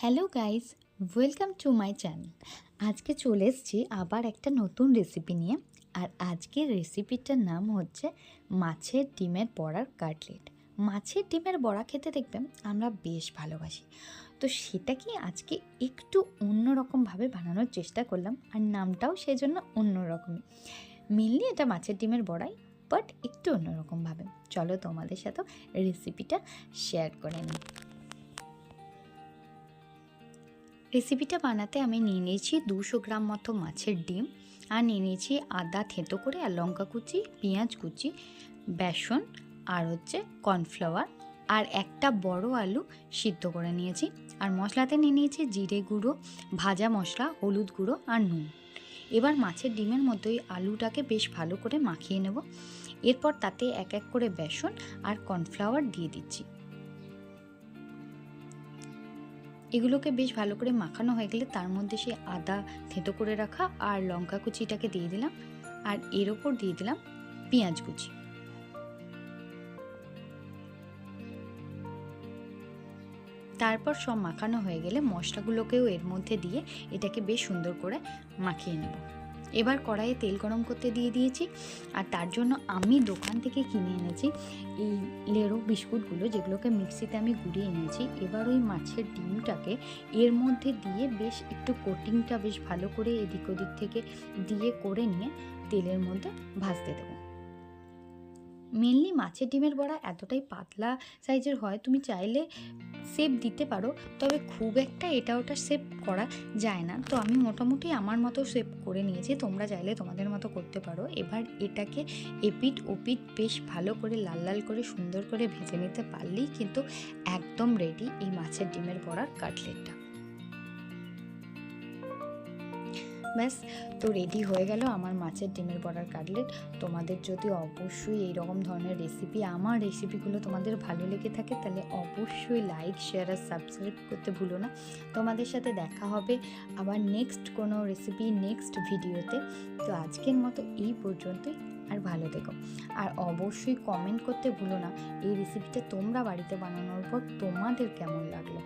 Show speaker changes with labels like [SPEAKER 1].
[SPEAKER 1] Hello guys, welcome to my channel. আজকে চলে এসেছি আবার একটা নতুন রেসিপি নিয়ে। আর আজকের রেসিপিটার নাম হচ্ছে মাছের ডিমের বড়ার কাটলেট। মাছের ডিমের বড়া খেতে দেখবেন আমরা বেশ ভালোবাসি, তো সেটা কি আজকে একটু অন্যরকমভাবে বানানোর চেষ্টা করলাম, আর নামটাও সেজন্য অন্যরকমই। মেনলি এটা মাছের ডিমের বড়াই, বাট একটু অন্যরকমভাবে। চলো তোমাদের সাথেও রেসিপিটা শেয়ার করে নিই। রেসিপিটা বানাতে আমি নিয়ে নিয়েছি 200 গ্রাম মতো মাছের ডিম, আর নিয়ে নিয়েছি আদা থেঁতো করে, আর লঙ্কা কুচি, পেঁয়াজ কুচি, বেসন, আর হচ্ছে কর্নফ্লাওয়ার, আর একটা বড় আলু সিদ্ধ করে নিয়েছি। আর মশলাতে নিয়ে নিয়েছি জিরে গুঁড়ো, ভাজা মশলা, হলুদ গুঁড়ো আর নুন। এবার মাছের ডিমের মধ্যেই আলুটাকে বেশ ভালো করে মাখিয়ে নেব। এরপর তাতে এক এক করে বেসন আর কর্নফ্লাওয়ার দিয়ে দিচ্ছি। এগুলোকে বেশ ভালো করে মাখানো হয়ে গেলে তার মধ্যে সেই আদা থেঁতো করে রাখা আর লঙ্কা কুচিটাকে দিয়ে দিলাম, আর এর ওপর দিয়ে দিলাম পেঁয়াজ কুচি। তারপর সব মাখানো হয়ে গেলে মশলাগুলোকেও এর মধ্যে দিয়ে এটাকে বেশ সুন্দর করে মাখিয়ে নেব। এবার কড়াইয়ে তেল গরম করতে দিয়ে দিয়েছি, আর তার জন্য আমি দোকান থেকে কিনে এনেছি এই লেরো বিস্কুটগুলো, যেগুলোকে মিক্সিতে আমি গুঁড়িয়ে এনেছি। এবার ওই মাছের ডিমটাকে এর মধ্যে দিয়ে বেশ একটু কোটিংটা বেশ ভালো করে এদিক ওদিক থেকে দিয়ে করে নিয়ে তেলের মধ্যে ভাজতে দেবো। মেনলি মাছের ডিমের বড়া এতটাই পাতলা সাইজের হয়, তুমি চাইলে শেপ দিতে পারো, তবে খুব একটা এটা ওটা শেপ করা যায় না। তো আমি মোটামুটি আমার মতো শেপ করে নিয়েছি, তোমরা চাইলে তোমাদের মতো করতে পারো। এবার এটাকে এপিট ওপিট বেশ ভালো করে লাল লাল করে সুন্দর করে ভেজে নিতে পারলেই কিন্তু একদম রেডি এই মাছের ডিমের বড়ার কাটলেটটা। ব্যাস, তো রেডি হয়ে গেল আমার মাছের ডিমের বড়ার কাটলেট। তোমাদের যদি অবশ্যই এইরকম ধরনের রেসিপি, আমার রেসিপিগুলো তোমাদের ভালো লেগে থাকে, তাহলে অবশ্যই লাইক, শেয়ার আর সাবস্ক্রাইব করতে ভুলো না। তোমাদের সাথে দেখা হবে আবার নেক্সট কোনো রেসিপি, নেক্সট ভিডিওতে। তো আজকের মতো এই পর্যন্তই, আর ভালো থেকো। আর অবশ্যই কমেন্ট করতে ভুলো না এই রেসিপিটা তোমরা বাড়িতে বানানোর পর তোমাদের কেমন লাগলো।